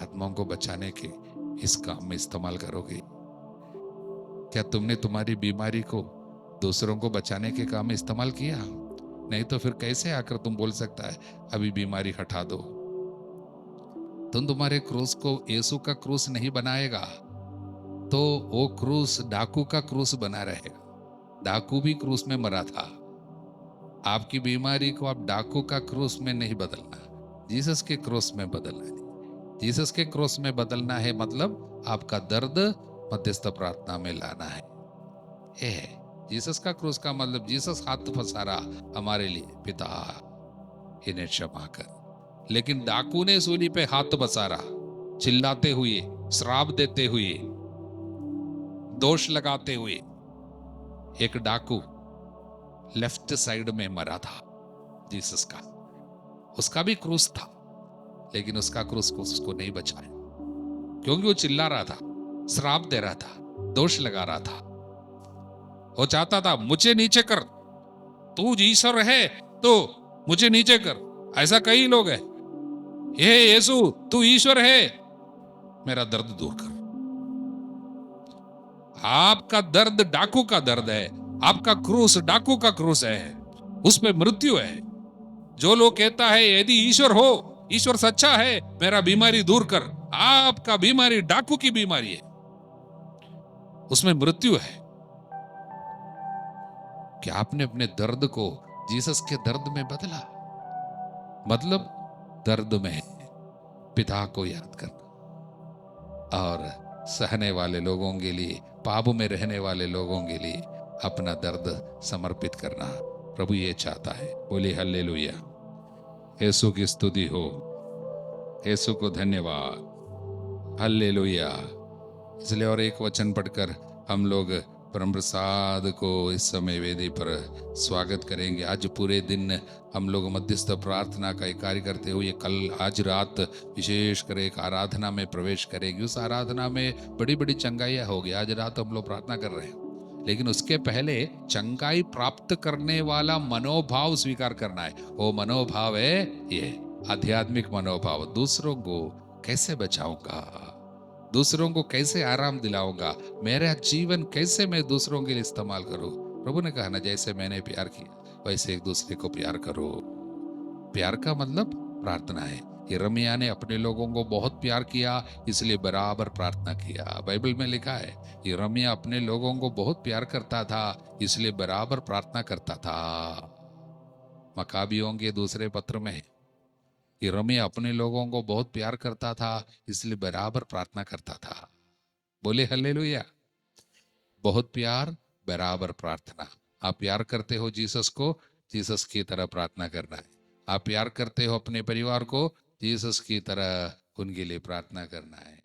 आत्माओं को बचाने के इस काम में इस्तेमाल करोगे? क्या तुमने तुम्हारी बीमारी को दूसरों को बचाने के काम में इस्तेमाल किया? नहीं तो फिर कैसे आकर तुम बोल सकता है अभी बीमारी हटा दो। तुम तुम्हारे क्रूस को यीशु का क्रूस नहीं बनाएगा तो वो क्रूस डाकू का क्रूस बना रहेगा। डाकू भी क्रूस में मरा था। आपकी बीमारी को आप डाकू का क्रूस में नहीं बदलना, जीसस के क्रूस में बदलना है। जीसस के क्रूस में बदलना है मतलब आपका दर्द मध्यस्थ प्रार्थना में लाना है। ये है जीसस का क्रूस का मतलब। जीसस हाथ पसारा हमारे लिए, पिता इन्हें क्षमा कर। लेकिन डाकू ने सूली पे हाथ पसारा, चिल्लाते हुए, श्राप देते हुए, दोष लगाते हुए। एक डाकू लेफ्ट साइड में मरा था जीसस का, उसका भी क्रूस था, लेकिन उसका क्रूस को उसको नहीं बचाया, क्योंकि वो चिल्ला रहा था, श्राप दे रहा था, दोष लगा रहा था। वो चाहता था मुझे नीचे कर, तू ईश्वर है तो मुझे नीचे कर। ऐसा कई लोग हैं, ये यीशु तू ईश्वर है, मेरा दर्द दूर कर। आपका दर्द डाकू का दर्द है, आपका क्रूस डाकू का क्रूस है, उसमें मृत्यु है। जो लोग कहता है यदि ईश्वर हो, ईश्वर सच्चा है, मेरा बीमारी दूर कर, आपका बीमारी डाकू की बीमारी है, उसमें मृत्यु है। क्या आपने अपने दर्द को जीसस के दर्द में बदला? मतलब दर्द में पिता को याद करना और सहने वाले लोगों के लिए, पाप में रहने वाले लोगों के लिए अपना दर्द समर्पित करना प्रभु ये चाहता है। बोलिए हल्लेलुया। यीशु की स्तुति हो, यीशु को धन्यवाद, हल्लेलुया। इसलिए और एक वचन पढ़कर हम लोग परम प्रसाद को इस समय वेदी पर स्वागत करेंगे। आज पूरे दिन हम लोग मध्यस्थ प्रार्थना का एक कार्य करते हुए कल आज रात विशेष कर एक आराधना में प्रवेश करेंगे। उस आराधना में बड़ी बड़ी चंगाइयाँ होगी। आज रात हम लोग प्रार्थना कर रहे हैं, लेकिन उसके पहले चंगाई प्राप्त करने वाला मनोभाव स्वीकार करना है। वो मनोभाव है ये आध्यात्मिक मनोभाव। दूसरों को कैसे बचाऊंगा, दूसरों को कैसे आराम दिलाऊंगा, मेरा जीवन कैसे मैं दूसरों के लिए इस्तेमाल करूं। प्रभु ने कहा ना, जैसे मैंने प्यार किया वैसे एक दूसरे को प्यार करो। प्यार का मतलब प्रार्थना है। यिर्मयाह ने अपने लोगों को बहुत प्यार किया, इसलिए बराबर प्रार्थना किया। बाइबल में लिखा है यिर्मयाह अपने लोगों को बहुत प्यार करता था, इसलिए बराबर प्रार्थना करता था। मकाबियों के दूसरे पत्र में यिर्मयाह अपने लोगों को बहुत प्यार करता था, इसलिए बराबर प्रार्थना करता था। बोले हल्लेलुया। बहुत प्यार, बराबर प्रार्थना। आप प्यार करते हो जीसस को, जीसस की तरह प्रार्थना करना है। आप प्यार करते हो अपने परिवार को, जीसस की तरह उनके लिए प्रार्थना करना है।